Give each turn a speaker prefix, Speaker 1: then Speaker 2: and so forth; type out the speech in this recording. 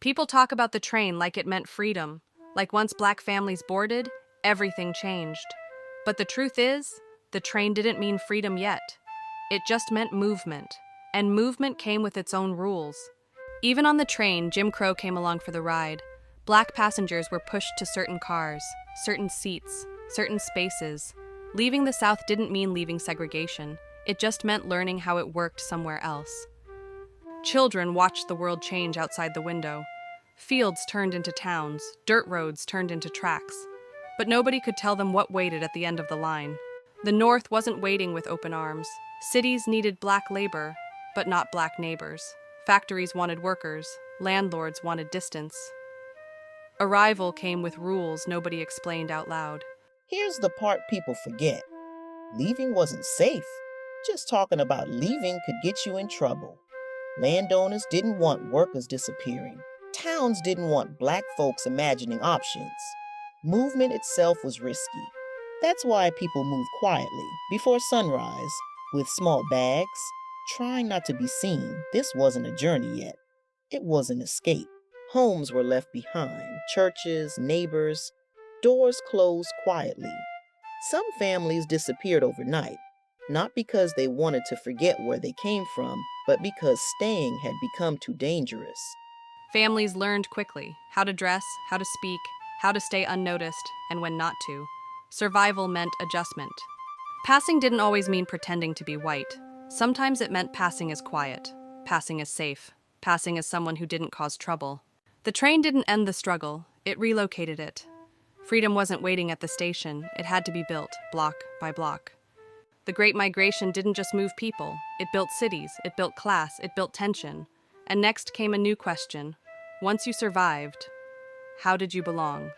Speaker 1: People talk about the train like it meant freedom, like once black families boarded, everything changed. But the truth is, the train didn't mean freedom yet. It just meant movement, and movement came with its own rules. Even on the train, Jim Crow came along for the ride. Black passengers were pushed to certain cars, certain seats, certain spaces. Leaving the South didn't mean leaving segregation. It just meant learning how it worked somewhere else. Children watched the world change outside the window. Fields turned into towns, dirt roads turned into tracks. But nobody could tell them what waited at the end of the line. The North wasn't waiting with open arms. Cities needed black labor, but not black neighbors. Factories wanted workers. Landlords wanted distance. Arrival came with rules nobody explained out loud.
Speaker 2: Here's the part people forget. Leaving wasn't safe. Just talking about leaving could get you in trouble. Landowners didn't want workers disappearing. Towns didn't want black folks imagining options. Movement itself was risky. That's why people moved quietly, before sunrise, with small bags, trying not to be seen. This wasn't a journey yet. It was an escape. Homes were left behind, churches, neighbors, doors closed quietly. Some families disappeared overnight, not because they wanted to forget where they came from, but because staying had become too dangerous.
Speaker 1: Families learned quickly how to dress, how to speak, how to stay unnoticed, and when not to. Survival meant adjustment. Passing didn't always mean pretending to be white. Sometimes it meant passing as quiet, passing as safe, passing as someone who didn't cause trouble. The train didn't end the struggle, it relocated it. Freedom wasn't waiting at the station, it had to be built, block by block. The Great Migration didn't just move people, it built cities, it built class, it built tension. And next came a new question. Once you survived, how did you belong?